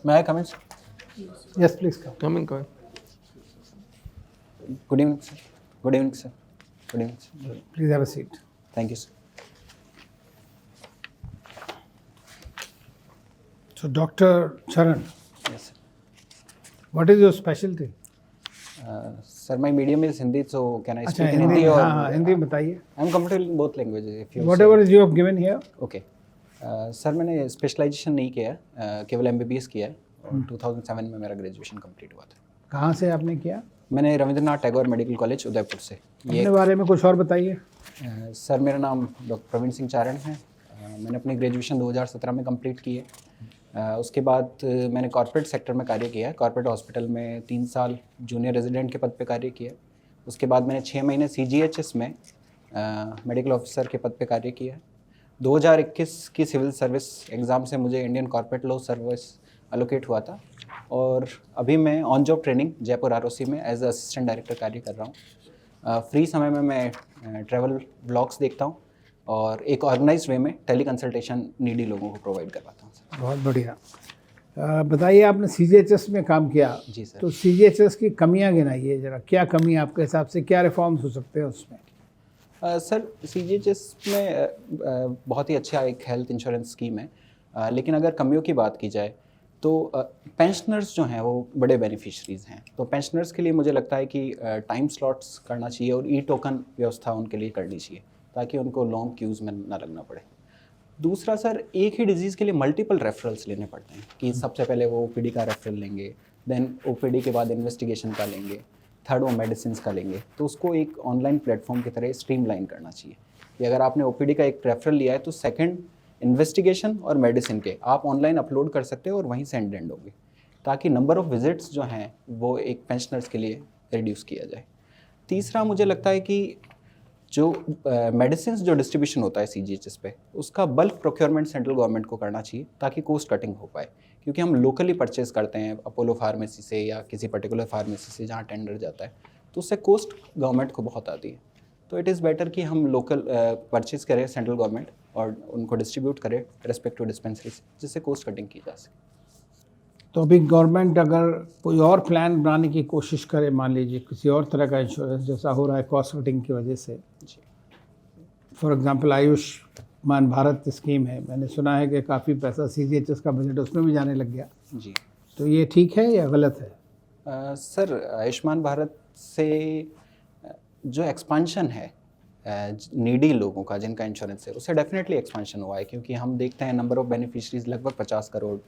May I come in, sir? Yes, please come. Come in, come in. Good evening, sir. Good evening, sir. Good evening, sir. Please have a seat. Thank you, sir. So, Dr. Charan, Yes, sir. what is your specialty? Sir, my medium is Hindi, so can I अच्छा speak in Hindi Hindi में, or? हाँ हिंदी में बताइए. I'm comfortable in both languages. If you Whatever is you have given here. Okay. Sir मैंने specialisation नहीं किया है, केवल MBBS किया है और 2007 में मेरा ग्रेजुएशन कंप्लीट हुआ था. कहाँ से आपने किया? मैंने रविंद्रनाथ टैगोर मेडिकल कॉलेज उदयपुर से. अपने बारे में कुछ और बताइए. सर मेरा नाम डॉक्टर प्रवीण सिंह चारण है. मैंने अपनी ग्रेजुएशन 2017 में कंप्लीट की है. उसके बाद मैंने कॉर्पोरेट सेक्टर में कार्य किया है. कॉर्पोरेट हॉस्पिटल में 3 साल जूनियर रेजिडेंट के पद पे कार्य किया. उसके बाद मैंने 6 महीने CGHS में मेडिकल ऑफिसर के पद पे कार्य किया है. 2021 की सिविल सर्विस एग्ज़ाम से मुझे Indian corporate law service allocate हुआ था और अभी मैं on job training Jaipur ROC में एज असिस्टेंट डायरेक्टर कार्य कर रहा हूँ. फ्री समय में मैं ट्रैवल ब्लॉग्स देखता हूँ और एक ऑर्गेनाइज्ड वे में टेली कंसल्टेशन नीडी लोगों को प्रोवाइड करवाता हूँ. बहुत बढ़िया. बताइए आपने CGHS में काम किया. जी सर. तो CGHS की कमियां गिनाइए जरा. क्या कमी आपके हिसाब से, क्या रिफॉर्म्स हो सकते हैं उसमें? सर CGHS में बहुत ही अच्छा एक हेल्थ इंश्योरेंस स्कीम है. लेकिन अगर कमियों की बात की जाए तो पेंशनर्स जो हैं वो बड़े बेनिफिशरीज़ हैं. तो पेंशनर्स के लिए मुझे लगता है कि टाइम स्लॉट्स करना चाहिए और टोकन व्यवस्था उनके लिए करनी चाहिए ताकि उनको लॉन्ग क्यूज़ में ना लगना पड़े. दूसरा सर, एक ही डिजीज़ के लिए मल्टीपल रेफरल्स लेने पड़ते हैं कि सबसे पहले वो OPD का रेफरल लेंगे, देन OPD के बाद इन्वेस्टिगेशन का लेंगे, थर्ड वो मेडिसिन का लेंगे. तो उसको एक ऑनलाइन प्लेटफॉर्म की तरह स्ट्रीमलाइन करना चाहिए कि अगर आपने OPD का एक रेफरल लिया है तो सेकंड इन्वेस्टिगेशन और मेडिसिन के आप ऑनलाइन अपलोड कर सकते हो और वहीं से एंड होंगे ताकि नंबर ऑफ़ विजिट्स जो हैं वो एक पेंशनर्स के लिए रिड्यूस किया जाए. तीसरा मुझे लगता है कि जो मेडिसिन जो डिस्ट्रीब्यूशन होता है CGHS पे उसका बल्क प्रोक्योरमेंट सेंट्रल गवर्नमेंट को करना चाहिए ताकि कॉस्ट कटिंग हो पाए. क्योंकि हम लोकली परचेज़ करते हैं अपोलो फार्मेसी से या किसी पर्टिकुलर फार्मेसी से जहाँ टेंडर जाता है तो उससे कॉस्ट गवर्नमेंट को बहुत आती है. तो इट इज़ बेटर कि हम लोकल परचेज़ करें सेंट्रल गवर्नमेंट और उनको डिस्ट्रीब्यूट करें रेस्पेक्टिव डिस्पेंसरी से जिससे कॉस्ट कटिंग की जा सके. तो अभी गवर्नमेंट अगर कोई और प्लान बनाने की कोशिश करे, मान लीजिए किसी और तरह का इंश्योरेंस जैसा हो रहा है कॉस्ट कटिंग की वजह से, for example Ayushman Bharat scheme है, मैंने सुना है कि काफ़ी पैसा CGHS का बजट उसमें भी जाने लग गया. जी. तो ये ठीक है या गलत है? सर आयुष्मान भारत से जो एक्सपांशन है नीडी लोगों का जिनका इंश्योरेंस है उससे डेफिनेटली एक्सपांशन हुआ है क्योंकि हम देखते हैं नंबर ऑफ़ बेनिफिशरीज लगभग 50 करोड़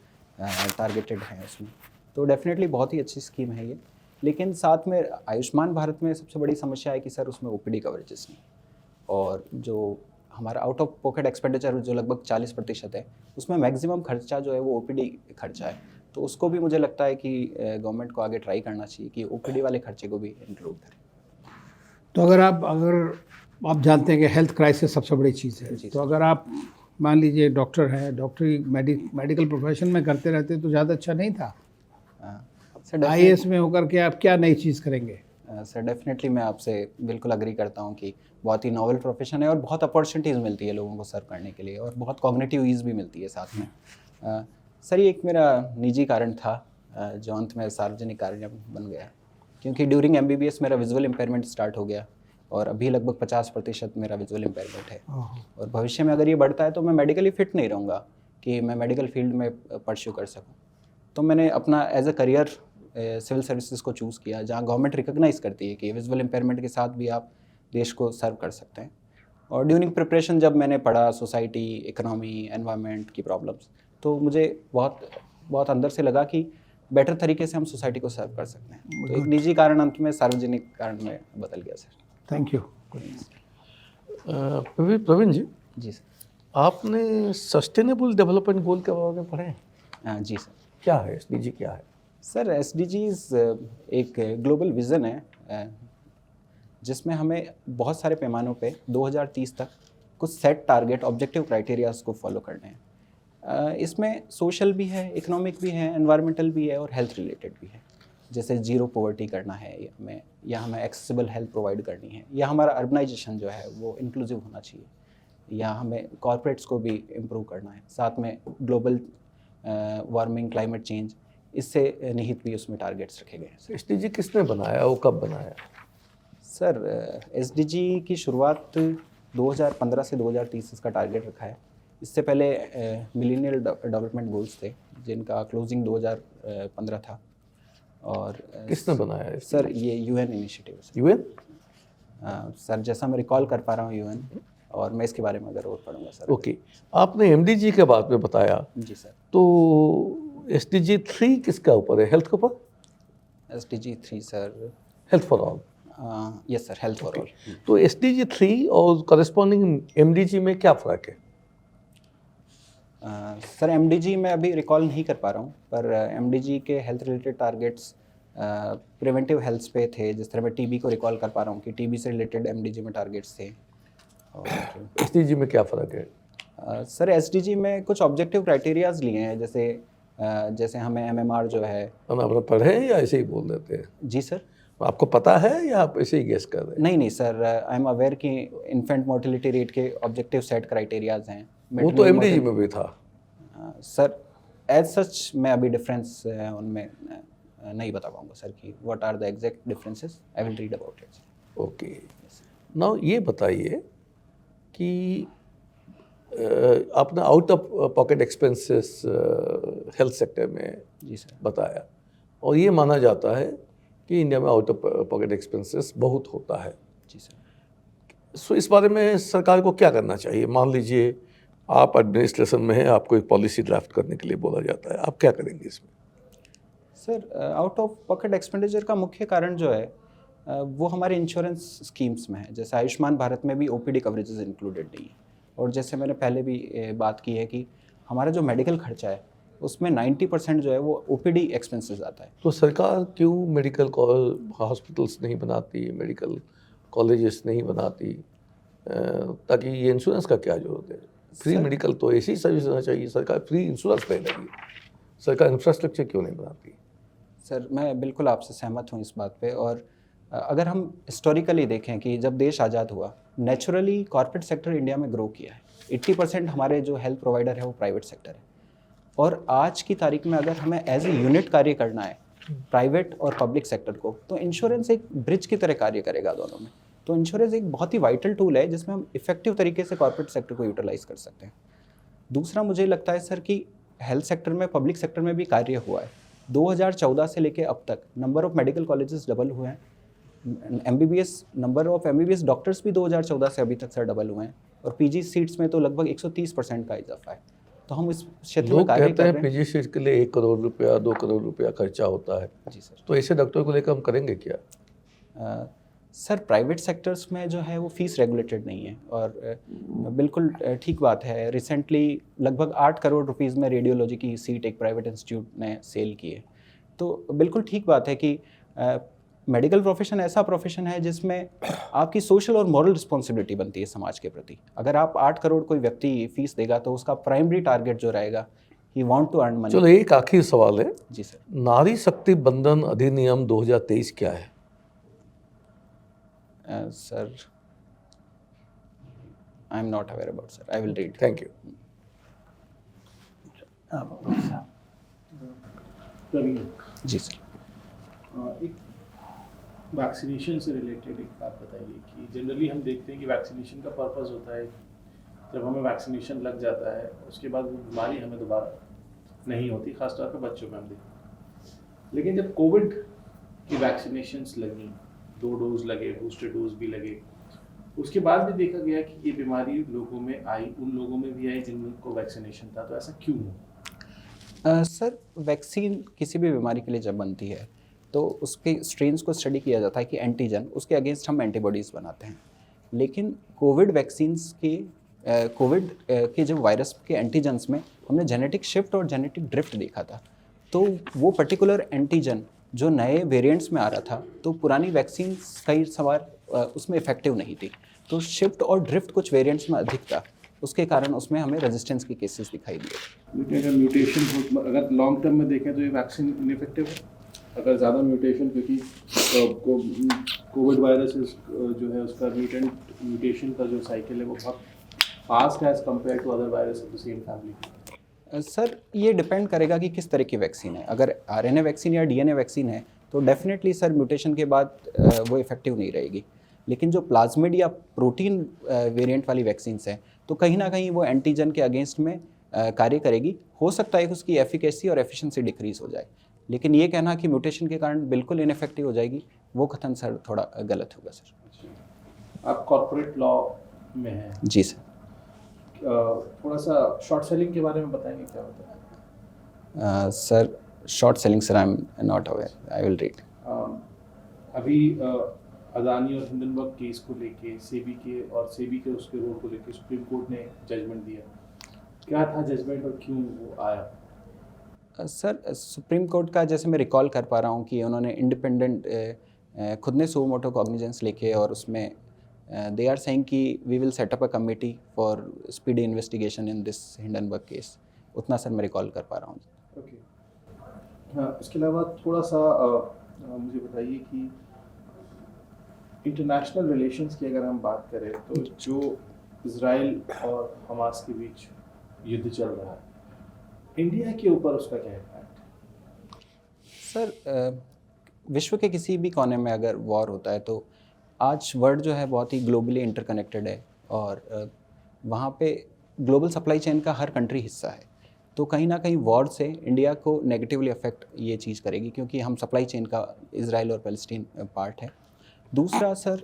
टारगेटेड हैं उसमें. तो डेफिनेटली बहुत ही अच्छी स्कीम है ये. लेकिन साथ में आयुष्मान भारत में सबसे बड़ी समस्या है कि सर उसमें OPD कवरेजेस नहीं और जो हमारा आउट ऑफ पॉकेट एक्सपेंडिचर जो लगभग 40% है उसमें मैक्सिमम खर्चा जो है वो OPD खर्चा है. तो उसको भी मुझे लगता है कि गवर्नमेंट को आगे ट्राई करना चाहिए कि OPD वाले खर्चे को भी इंक्लूड करें. तो अगर आप जानते हैं कि हेल्थ क्राइसिस सबसे बड़ी चीज़ है, तो अगर आप मान लीजिए डॉक्टर हैं, डॉक्टरी मेडिकल प्रोफेशन में करते रहते तो ज़्यादा अच्छा नहीं था? सर IAS में होकर के आप क्या नई चीज़ करेंगे? सर डेफिनेटली मैं आपसे बिल्कुल अग्री करता हूँ कि बहुत ही नॉवल प्रोफेशन है और बहुत अपॉर्चुनिटीज़ मिलती है लोगों को सर्व करने के लिए और बहुत कॉग्निटिव ईज़ भी मिलती है साथ में. सर ये एक मेरा निजी कारण था जो अंत में सार्वजनिक कारण बन गया क्योंकि ड्यूरिंग MBBS मेरा विजुअल इम्पेयरमेंट स्टार्ट हो गया और अभी लगभग 50% मेरा विजुअल इम्पेयरमेंट है और भविष्य में अगर ये बढ़ता है तो मैं मेडिकली फिट नहीं रहूँगा कि मैं मेडिकल फील्ड में परस्यू कर सकूँ. तो मैंने अपना as a career civil services को चूज़ किया जहाँ गवर्नमेंट रिकॉग्नाइज़ करती है कि विजुअल इम्पेयरमेंट के साथ भी आप देश को सर्व कर सकते हैं. और ड्यूरिंग प्रिपरेशन जब मैंने पढ़ा सोसाइटी, इकोनॉमी, एनवायरनमेंट की प्रॉब्लम्स तो मुझे बहुत अंदर से लगा कि बेटर तरीके से हम सोसाइटी को सर्व कर सकते हैं. तो एक निजी कारण अंत में सार्वजनिक कारण में बदल गया sir. Thank you. Praveen ji. जी सर. आपने सस्टेनेबल डेवलपमेंट गोल के बारे में पढ़े हैं? जी सर. क्या है SDG क्या है? सर SDGs एक ग्लोबल विज़न है जिसमें हमें बहुत सारे पैमानों पे 2030 तक कुछ सेट टारगेट ऑब्जेक्टिव क्राइटेरियाज को फॉलो करने हैं. इसमें सोशल भी है, इकोनॉमिक भी है, एनवायरमेंटल भी है और हेल्थ रिलेटेड भी है. जैसे ज़ीरो पॉवर्टी करना है हमें एक्सेसिबल हेल्थ प्रोवाइड करनी है या हमारा अर्बनाइजेशन जो है वो इंक्लूसिव होना चाहिए या हमें कॉर्पोरेट्स को भी इम्प्रूव करना है. साथ में ग्लोबल वार्मिंग, क्लाइमेट चेंज, इससे निहित भी उसमें टारगेट्स रखे गए हैं। एसडीजी किसने बनाया, वो कब बनाया? सर एसडीजी की शुरुआत 2015 से 2030 इसका टारगेट रखा है। इससे पहले मिलेनियल डेवलपमेंट गोल्स थे जिनका क्लोजिंग 2015 था। और किसने बनाया है? सर ये यूएन इनिशिएटिव है। यूएन? सर जैसा मैं रिकॉल कर पा रहा हूँ यूएन, और मैं इसके बारे में अगर और पढ़ूंगा सर। ओके, आपने एमडीजी के बारे में बताया, जी सर। तो एसडीजी 3 किसका ऊपर है? हेल्थ के ऊपर? SDG 3 sir health for all. Yes sir, health for all. तो एसडीजी 3 और करस्पॉन्डिंग एमडीजी में क्या फ़र्क है? सर एमडीजी मैं अभी रिकॉल नहीं कर पा रहा हूँ, पर एमडीजी के health related targets preventive health पे थे। जिस तरह मैं टीबी को रिकॉल कर पा रहा हूँ कि टीबी से रिलेटेड एमडीजी में टारगेट्स थे। और एसडीजी में क्या फ़र्क है? सर एसडीजी में कुछ ऑब्जेक्टिव क्राइटेरियाज लिए हैं, जैसे हमें एमएमआर जो है। आपने पढ़े हैं या ऐसे ही बोल देते हैं? जी सर। आपको पता है या आप ऐसे ही गेस कर रहे हैं? नहीं सर, आई एम अवेयर कि इन्फेंट मोर्टिलिटी रेट के ऑब्जेक्टिव सेट क्राइटेरियाज हैं। वो तो एमडीजी में भी था। सर एज सच मैं अभी डिफरेंस उनमें नहीं बता पाऊंगा सर कि what are the exact differences. I will read about it. Okay, now ये बताइए कि आपने out of pocket expenses health sector में जी सर बताया, और ये माना जाता है कि इंडिया में आउट ऑफ पॉकेट एक्सपेंसेस बहुत होता है। जी सर। सो इस बारे में सरकार को क्या करना चाहिए? मान लीजिए आप एडमिनिस्ट्रेशन में हैं, आपको एक पॉलिसी ड्राफ्ट करने के लिए बोला जाता है, आप क्या करेंगे इसमें? Sir out of pocket expenditure का मुख्य कारण जो है वो हमारे इंश्योरेंस स्कीम्स में है। जैसे आयुष्मान भारत में भी ओपीडी कवरेजेस इंक्लूडेड नहीं है, और जैसे मैंने पहले भी बात की है कि हमारा जो मेडिकल खर्चा है उसमें 90% जो है वो ओपीडी एक्सपेंसेस आता है। तो सरकार क्यों मेडिकल हॉस्पिटल्स नहीं बनाती, मेडिकल कॉलेजेस नहीं बनाती, ताकि ये इंश्योरेंस का क्या जरूरत है? फ्री मेडिकल तो ऐसी सर्विस देना चाहिए, सरकार फ्री इंश्योरेंस दे रही है, सरकार इंफ्रास्ट्रक्चर क्यों नहीं बनाती? सर मैं बिल्कुल आपसे सहमत हूँ इस बात पे। और अगर हम हिस्टोरिकली देखें कि जब देश आज़ाद हुआ, नेचुरली कॉर्पोरेट सेक्टर इंडिया में ग्रो किया है। 80% हमारे जो हेल्थ प्रोवाइडर है वो प्राइवेट सेक्टर है, और आज की तारीख में अगर हमें एज ए यूनिट कार्य करना है प्राइवेट और पब्लिक सेक्टर को, तो इंश्योरेंस एक ब्रिज की तरह कार्य करेगा दोनों में। तो इंश्योरेंस एक बहुत ही वाइटल टूल है जिसमें हम इफेक्टिव तरीके से कॉर्पोरेट सेक्टर को यूटिलाइज कर सकते हैं। दूसरा मुझे लगता है सर कि हेल्थ सेक्टर में, पब्लिक सेक्टर में भी कार्य हुआ है। 2014 से लेके अब तक number of medical colleges double हुए हैं। MBBS, number of MBBS doctors भी 2014 से अभी तक सर डबल हुए हैं, और पीजी सीट्स में तो लगभग 130% का इजाफा है। तो हम इस क्षेत्र में लोग कार्य कहते कर हैं रहे हैं। पीजी सीट के लिए 1 करोड़ रुपया, 2 करोड़ रुपया खर्चा होता है। जी सर। तो ऐसे डॉक्टर को लेकर हम करेंगे क्या? सर प्राइवेट सेक्टर्स में जो है वो फीस रेगुलेटेड नहीं है, और बिल्कुल ठीक बात है। रिसेंटली लगभग 8 करोड़ रुपीज़ में रेडियोलॉजी की सीट एक प्राइवेट इंस्टीट्यूट ने सेल की है। तो बिल्कुल ठीक बात है कि मेडिकल प्रोफेशन ऐसा प्रोफेशन है जिसमें आपकी सोशल और मॉरल रिस्पॉन्सिबिलिटी बनती है समाज के प्रति। अगर आप 8 करोड़ कोई व्यक्ति फीस देगा तो उसका प्राइमरी टारगेट जो रहेगा, he want to earn money. चलो एक आखिरी सवाल है। जी सर। नारी शक्ति बंधन अधिनियम 2023 क्या है? Sir I am not aware about sir, I will read. Thank you. जी सर। एक वैक्सीनेशन से रिलेटेड एक बात बताइए कि जनरली हम देखते हैं कि वैक्सीनेशन का पर्पस होता है, जब हमें वैक्सीनेशन लग जाता है उसके बाद वो बीमारी हमें दोबारा नहीं होती, खासतौर पर बच्चों में हम देखते हैं। लेकिन जब कोविड की वैक्सीनेशंस लगी, 2 डोज लगे, बूस्टर डोज भी लगे, उसके बाद भी देखा गया कि ये बीमारी लोगों में आई, उन लोगों में भी आई जिनको वैक्सीनेशन था। तो ऐसा क्यों हुआ? सर वैक्सीन किसी भी बीमारी के लिए जब बनती है तो उसके स्ट्रेन्स को स्टडी किया जाता है कि एंटीजन, उसके अगेंस्ट हम एंटीबॉडीज़ बनाते हैं। लेकिन कोविड वैक्सीन्स के जब वायरस के एंटीजन्स में हमने जेनेटिक शिफ्ट और जेनेटिक ड्रिफ्ट देखा था, तो वो पर्टिकुलर एंटीजन जो नए वेरिएंट्स में आ रहा था, तो पुरानी वैक्सीन्स कई सवार उसमें इफेक्टिव नहीं थी। तो शिफ्ट और ड्रिफ्ट कुछ वेरिएंट्स में अधिक था, उसके कारण उसमें हमें रेजिस्टेंस के केसेस दिखाई दिए। लेकिन अगर म्यूटेशन हो, अगर लॉन्ग टर्म में देखें तो ये वैक्सीन इनइफेक्टिव है। अगर ज़्यादा म्यूटेशन, क्योंकि कोविड वायरस जो है उसका म्यूटेशन का जो साइकिल है वो बहुत फास्ट है as compare to other virus of the same family. Sir ये डिपेंड करेगा कि किस तरह की वैक्सीन है। अगर आरएनए वैक्सीन या डीएनए वैक्सीन है तो डेफिनेटली सर म्यूटेशन के बाद वो इफेक्टिव नहीं रहेगी। लेकिन जो प्लाज्मिड या प्रोटीन वेरिएंट वाली वैक्सीन्स हैं तो कहीं ना कहीं वो एंटीजन के अगेंस्ट में कार्य करेगी। हो सकता है कि उसकी एफिकेसी और एफिशिएंसी डिक्रीज हो जाए, लेकिन ये कहना कि म्यूटेशन के कारण बिल्कुल इनइफेक्टिव हो जाएगी वो कथन सर थोड़ा गलत होगा सर। आप कॉर्पोरेट लॉ में हैं, जी सर। थोड़ा सा शॉर्ट सेलिंग के बारे में बताएंगे क्या होता है? Sir short selling sir I am not aware, I will read. अभी अदानी और हिंडनबर्ग केस को लेके सेबी के उसके रोल को लेके सुप्रीम कोर्ट ने जजमेंट दिया। क्या था जजमेंट और क्यों वो आया? सर सुप्रीम कोर्ट का जैसे मैं रिकॉल कर पा रहा हूँ कि उन्होंने इंडिपेंडेंट खुद ने सो मोटो कॉग्निजेंस लेके और उसमें दे आर सेइंग कि we will set up a committee for speedy investigation in this Hindenburg case. उतना सर मैं रिकॉल कर पा रहा हूँ। ओके। हाँ, इसके अलावा थोड़ा सा मुझे बताइए कि इंटरनेशनल रिलेशंस की अगर हम बात करें तो जो इजराइल और हमास के बीच युद्ध चल रहा है, इंडिया के ऊपर उसका क्या इम्पैक्ट? सर विश्व के किसी भी कोने में अगर वॉर होता है तो आज वर्ल्ड जो है बहुत ही ग्लोबली इंटरकनेक्टेड है और वहाँ पे ग्लोबल सप्लाई चेन का हर कंट्री हिस्सा है। तो कहीं ना कहीं वॉर से इंडिया को नेगेटिवली अफेक्ट ये चीज़ करेगी क्योंकि हम सप्लाई चेन का इजराइल और पैलेस्टीन पार्ट है। दूसरा सर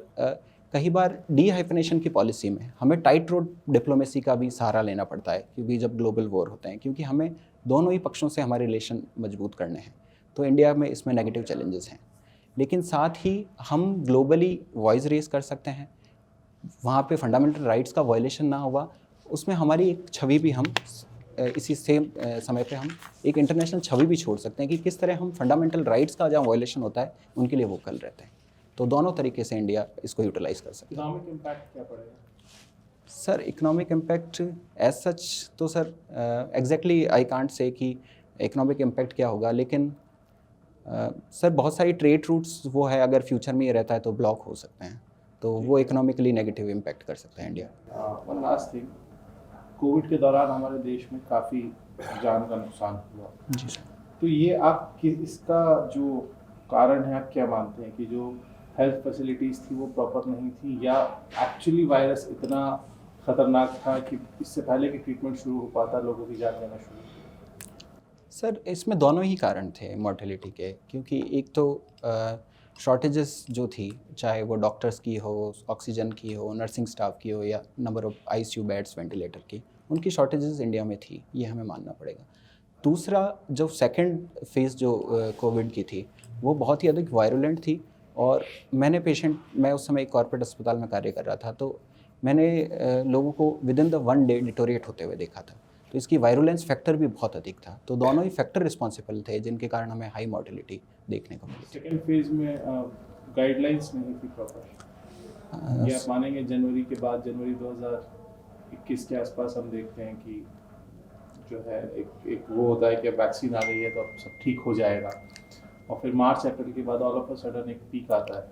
कई बार डीहाइफनेशन की पॉलिसी में हमें टाइट रोड डिप्लोमेसी का भी सहारा लेना पड़ता है क्योंकि जब ग्लोबल वॉर होते हैं, क्योंकि हमें दोनों ही पक्षों से हमारे रिलेशन मजबूत करने हैं। तो इंडिया में इसमें नेगेटिव चैलेंजेस हैं, लेकिन साथ ही हम ग्लोबली वॉइस रेज कर सकते हैं। वहाँ पे फंडामेंटल राइट्स का वायलेशन ना हुआ, उसमें हमारी एक छवि भी हम इसी सेम समय पे हम एक इंटरनेशनल छवि भी छोड़ सकते हैं कि किस तरह हम फंडामेंटल राइट्स का जहाँ वायलेशन होता है उनके लिए वोकल रहते हैं। तो दोनों तरीके से इंडिया इसको यूटिलाइज कर सकता है। इकोनॉमिक इम्पैक्ट क्या पड़ेगा? Sir economic impact as such तो sir exactly I can't say कि इकोनॉमिक इम्पैक्ट क्या होगा, लेकिन सर बहुत सारी ट्रेड रूट्स वो है, अगर फ्यूचर में ये रहता है तो ब्लॉक हो सकते हैं, तो वो इकोनॉमिकली नेगेटिव इम्पैक्ट कर सकता है India. One last thing, Covid के दौरान हमारे देश में काफ़ी जान का नुकसान हुआ। जी सर। तो ये आप इसका जो कारण है आप क्या मानते हैं कि जो हेल्थ फैसिलिटीज़ थी वो प्रॉपर नहीं थी, या एक्चुअली वायरस इतना ख़तरनाक था कि इससे पहले कि ट्रीटमेंट शुरू हो पाता लोगों की जान जाना शुरू हो? सर इसमें दोनों ही कारण थे मॉर्टेलिटी के, क्योंकि एक तो शॉर्टेजेस जो थी, चाहे वो डॉक्टर्स की हो, ऑक्सीजन की हो, नर्सिंग स्टाफ की हो, या number of ICU beds ventilator की, उनकी शॉर्टेजेस इंडिया में थी, ये हमें मानना पड़ेगा। दूसरा जो सेकंड फेज़ जो कोविड की थी वो बहुत ही अधिक वायरुलेंट थी, और मैं उस समय एक कॉर्पोरेट अस्पताल में कार्य कर रहा था, तो मैंने लोगों को with in the 1 day deteriorate होते हुए देखा था। तो इसकी वायरुलेंस फैक्टर भी बहुत अधिक था। तो दोनों ही फैक्टर रिस्पॉन्सिबल थे जिनके कारण हमें हाई मॉर्टेलिटी देखने को मिली। सेकेंड फेज में गाइडलाइंस नहीं थी प्रॉपर, ये आप मानेंगे जनवरी के बाद, जनवरी 2021 के आसपास हम देखते हैं कि जो है एक वो होता है कि अब वैक्सीन आ गई है तो अब सब ठीक हो जाएगा, और फिर मार्च अप्रैल के बाद ऑल ऑफ अ सडन एक पीक आता है।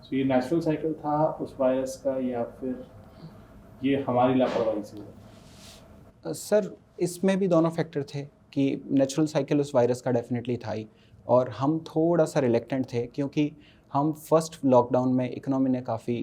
सो ये नेचुरल साइकिल था उस वायरस का, या फिर ये हमारी लापरवाही से हुआ? सर इसमें भी दोनों फैक्टर थे कि नेचुरल साइकिल उस वायरस का डेफिनेटली था ही, और हम थोड़ा सा रिलेक्टेंट थे क्योंकि हम फर्स्ट लॉकडाउन में इकोनॉमी ने काफ़ी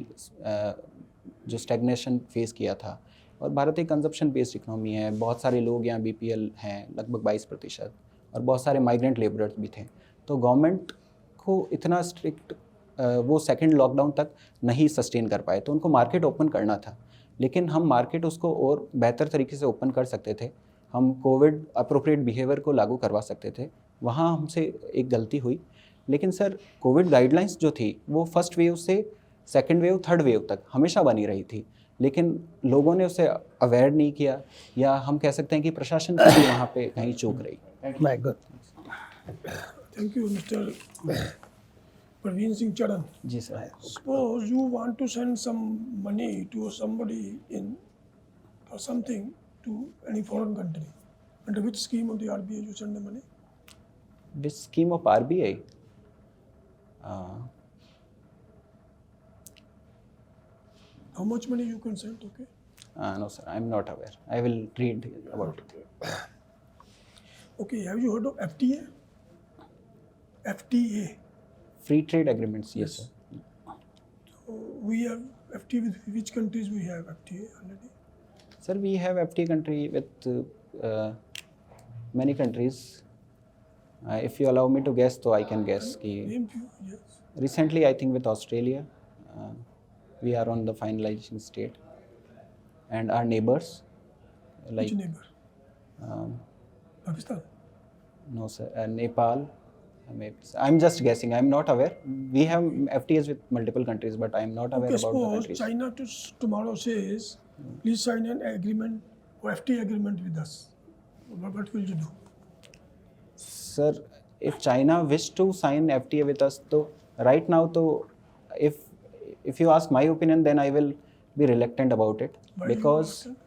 जो स्टैग्नेशन फेस किया था, और भारत एक कंजप्शन बेस्ड इकोनॉमी है, बहुत सारे लोग यहाँ बीपीएल हैं लगभग 22%, और बहुत सारे माइग्रेंट लेबरर्स भी थे। तो गवर्नमेंट को इतना स्ट्रिक्ट वो सेकंड लॉकडाउन तक नहीं सस्टेन कर पाए, तो उनको मार्केट ओपन करना था, लेकिन हम मार्केट उसको और बेहतर तरीके से ओपन कर सकते थे। हम कोविड अप्रोप्रिएट बिहेवियर को लागू करवा सकते थे, वहाँ हमसे एक गलती हुई। लेकिन सर कोविड गाइडलाइंस जो थी वो फर्स्ट वेव से सेकंड वेव थर्ड वेव तक हमेशा बनी रही थी, लेकिन लोगों ने उसे अवेयर नहीं किया, या हम कह सकते हैं कि प्रशासन की भी वहाँ पे कहीं चूक रही। Thank you, Mr. Praveen Singh Charan. जी sir. Suppose you want to send some money to somebody in or something to any foreign country. Under which scheme of the RBI you send the money? Which scheme of RBI? How much money you can send? Okay. No sir, I'm not aware. I will read about it. Okay, have you heard of FTA? FTA. Free trade agreements, yes, sir. So we have FTA with which countries we have FTA already? Sir, we have FTA country with many countries. If you allow me to guess, so I can guess. Name few, yes. Recently, I think with Australia, we are on the finalization state, and our neighbors, like Which neighbor? Pakistan. no sir, Nepal. Maybe. I'm just guessing. I'm not aware. We have FTAs with multiple countries, but I'm not aware Okay, about the suppose countries. China tomorrow says, please sign an agreement or FTA agreement with us. What will you do? Sir, if China wish to sign FTA with us, तो right now, तो if you ask my opinion, then I will be reluctant about it Why you because reluctant?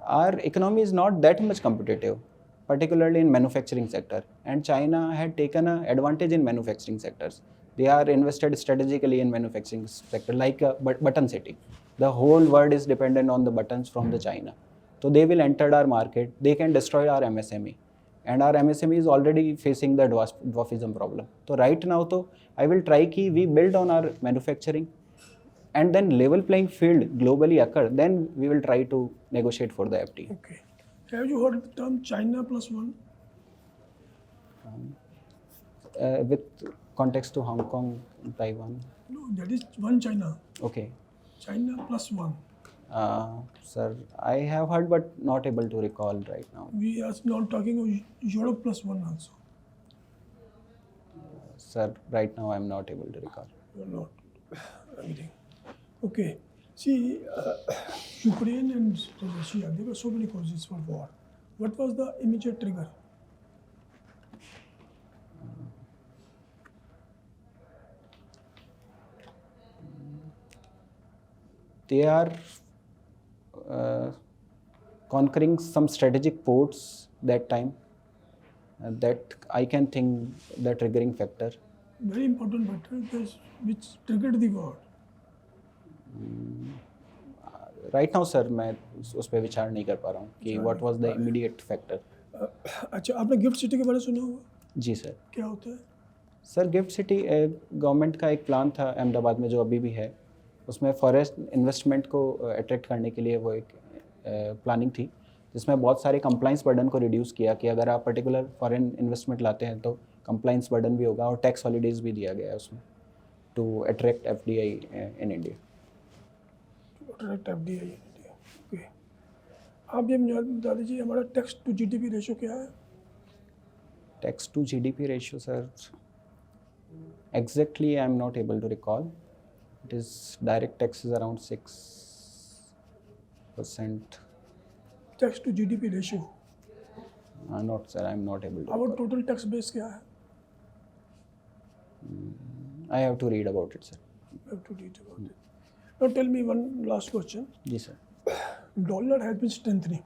our economy is not that much competitive, particularly in manufacturing sector. And China had taken an advantage in manufacturing sectors. They are invested strategically in manufacturing sector, like Button City. The whole world is dependent on the buttons from the China. So they will enter our market. They can destroy our MSME. And our MSME is already facing the dwarfism problem. So right now, तो I will try कि we build on our manufacturing, and then level playing field globally occur. Then we will try to negotiate for the FTA. Okay. Have you heard of the term China plus one? With context to Hong Kong, Taiwan. No, that is one China. Okay. China plus one. Sir, I have heard but not able to recall right now. We are now talking of Europe plus one also. Sir, right now I am not able to recall. You are not agreeing. Okay. See, Ukraine and Russia, there were so many causes for war. What was the immediate trigger? They are conquering some strategic ports that time. That I can think the triggering factor. Very important factor which triggered the war. Right now sir मैं उस पर विचार नहीं कर पा रहा हूँ कि what was the immediate factor. अच्छा, आपने गिफ्ट सिटी के बारे में सुना होगा? जी सर. क्या होता है? सर गिफ्ट सिटी गवर्नमेंट का एक प्लान था अहमदाबाद में जो अभी भी है. उसमें फॉरेस्ट इन्वेस्टमेंट को अट्रैक्ट करने के लिए वो एक प्लानिंग थी जिसमें बहुत सारे कंप्लाइंस बर्डन को रिड्यूस किया कि अगर आप पर्टिकुलर फॉरेन इन्वेस्टमेंट लाते हैं तो कंप्लाइंस बर्डन भी होगा और टैक्स हॉलीडेज भी दिया गया है उसमें to attract FDI in India. Direct FDI in India. Okay. आप ये मुझे बता दीजिए हमारा टैक्स टू GDP रेशो क्या है? Tax to GDP ratio sir exactly I am not able to recall. It is direct tax is around 6%. Tax to GDP ratio. Not sir I am not able to. Our total tax base क्या है? I have to read about it sir. You have to read about it. Now tell me one last question. जी sir. Dollar has been strengthening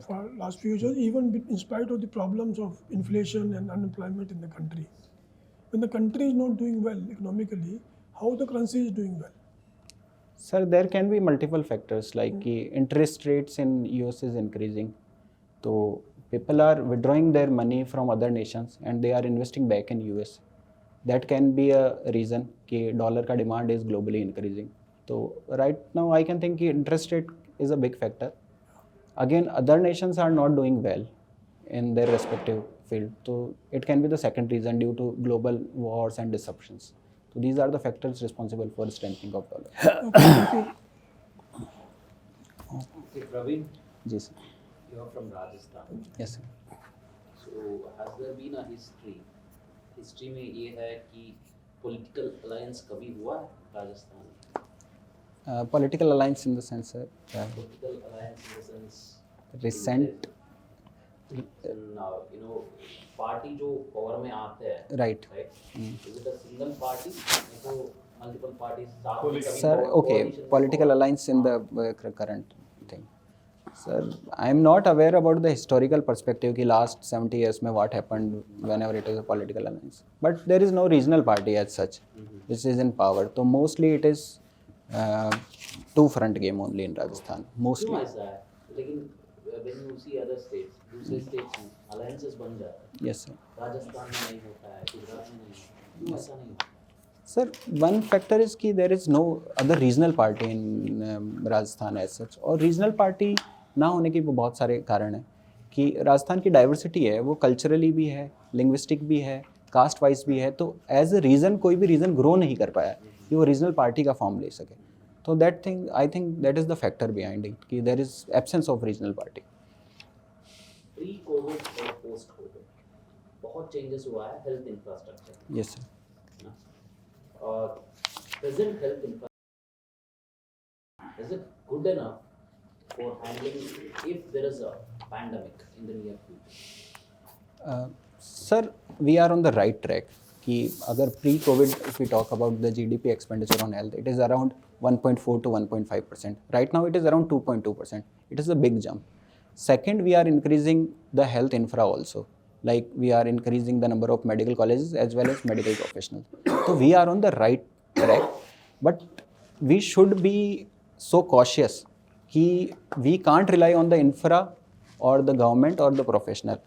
for last few years, even in spite of the problems of inflation and unemployment in the country. When the country is not doing well economically, how the currency is doing well? Sir, there can be multiple factors like कि interest rates in US is increasing. So people are withdrawing their money from other nations and they are investing back in US. That can be a reason कि dollar का demand is globally increasing. So right now I can think कि interest rate is a big factor. Again, other nations are not doing well in their respective field. So it can be the second reason due to global wars and disruptions. So these are the factors responsible for strengthening of dollar. Okay, thank you. Okay, Praveen, जी sir. you are from Rajasthan. Yes sir. So has there been a history? History में ये है कि political alliance कभी हुआ है राजस्थान में? Political alliance in the sense sir. Political alliance in the sense Recent. Party जो पावर में आते हैं Right. Is it a single party तो मल्टीपल पार्टी साथ में कभी Sir, okay, political alliance in the current thing. Sir, I am not aware about the historical perspective कि last 70 years में what happened whenever it is a political alliance. But there is no regional party as such which is in power. So mostly it is two front game only in Rajasthan. क्यों Mostly. ऐसा है? लेकिन when you see other states, दूसरे states में alliances बन जाते हैं. Yes sir. Rajasthan में नहीं होता है, गुजरात में नहीं होता है, क्यों ऐसा नहीं होता? सर वन फैक्टर इज़ कि there is no other regional party in Rajasthan as such. और रीजनल पार्टी ना होने के वो बहुत सारे कारण हैं कि राजस्थान की डाइवर्सिटी है, वो कल्चरली भी है, लिंग्विस्टिक भी है, कास्ट वाइज भी है. तो एज ए रीज़न कोई भी रीज़न ग्रो नहीं कर पाया कि वो रीजनल पार्टी का फॉर्म ले सके. तो that thing I think that is the factor behind it कि there is absence of regional party. Pre COVID और पोस्ट कोविड बहुत चेंजेस हुआ है हेल्थ इंफ्रास्ट्रक्चर. Yes sir. और present health infrastructure is it good enough for handling if there is a pandemic in the near future? Sir we are on the right track कि अगर pre covid if we talk about the GDP expenditure on health it is around 1.4 to 1.5%. Right now it is around 2.2%. It is a big jump. Second, we are increasing the health infra also. Like we are increasing the number of medical colleges as well as medical professionals. So we are on the right track, but we should be so cautious कि we can't rely on the infra or the government or the professional.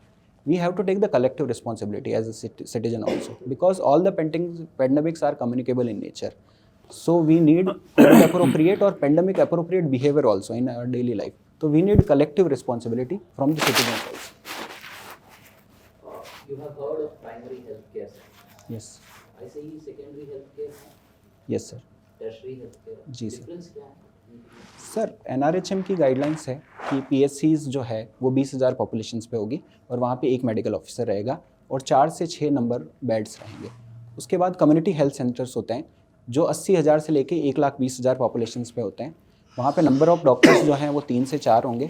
We have to take the collective responsibility as a citizen also, because all the pandemics are communicable in nature. So we need COVID appropriate or pandemic appropriate behavior also in our daily life. So we need collective responsibility from the citizens also. You have heard of primary healthcare. Yes. ऐसे ही secondary healthcare है, Yes sir. tertiary healthcare. जी sir. Difference क्या है? Sir NRHM की guidelines है कि PSCs जो है वो 20,000 पॉपुलेशंस पे होगी और वहाँ पे एक मेडिकल ऑफिसर रहेगा और 4 से 6 नंबर बेड्स रहेंगे. उसके बाद कम्युनिटी हेल्थ सेंटर्स होते हैं जो 80,000 से लेके 1,20,000 पॉपुलेशंस पे होते हैं. वहाँ पे नंबर ऑफ डॉक्टर्स जो हैं वो 3 से 4 होंगे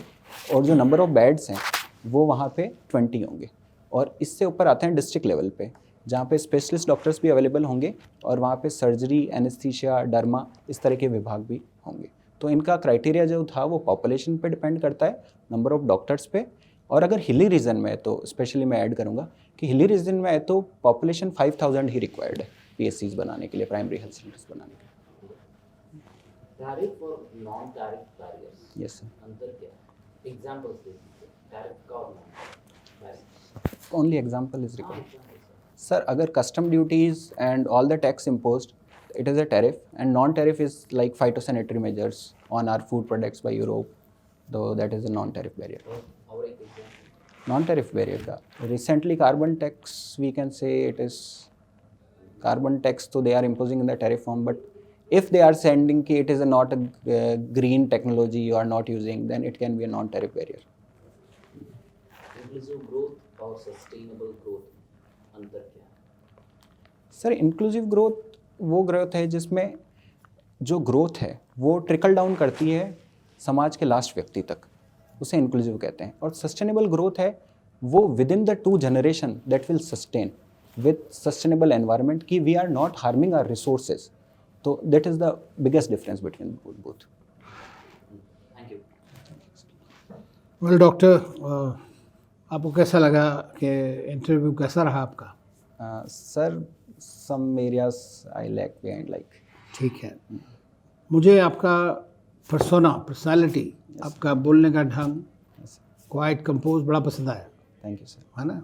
और जो नंबर ऑफ बेड्स हैं वो वहाँ पे 20 होंगे. और इससे ऊपर आते हैं डिस्ट्रिक्ट लेवल पे जहाँ पे स्पेशलिस्ट डॉक्टर्स भी अवेलेबल होंगे और वहाँ पे सर्जरी, एनेस्थीसिया, डर्मा इस तरह के विभाग भी होंगे. तो इनका क्राइटेरिया जो था वो पॉपुलेशन पे डिपेंड करता है, नंबर ऑफ डॉक्टर्स पे. और अगर हिली रीजन में है तो स्पेशली मैं ऐड करूँगा कि हिली रीजन में है तो पॉपुलेशन 5,000 ही रिक्वायर्ड है PSCs बनाने के लिए, प्राइमरी हेल्थ सेंटर्स बनाने के लिए. Tariff और non tariff barriers. Yes sir. अंतर क्या है? एग्जांपल्स दे दीजिए. टैरिफ का और non tariff. Only example is required. Sir अगर custom duties and all the tax imposed it is a tariff, and non-tariff is like phytosanitary measures on our food products by Europe, though that is a non-tariff barrier. और एक example. Non-tariff barrier का recently carbon tax, we can say it is carbon tax, so they are imposing in the tariff form, but if they are sending कि it is a not a green technology you are not using, then it can be a non-tariff barrier. Inclusive growth और sustainable growth अंतर क्या है? Sir inclusive growth वो growth है जिसमें जो growth है वो ट्रिकल डाउन करती है समाज के लास्ट व्यक्ति तक, उसे इंक्लूसिव कहते हैं. और सस्टेनेबल ग्रोथ है वो within the 2 generation that will sustain with sustainable environment कि we are not harming our resources. तो that is the biggest difference between both. Thank you. Well doctor, आपको कैसा लगा कि इंटरव्यू कैसा रहा आपका? Sir some areas I lack behind like. ठीक है. मुझे आपका पर्सनालिटी, आपका बोलने का ढंग, क्वाइट कंपोज बड़ा पसंद आया. Thank you sir. है ना?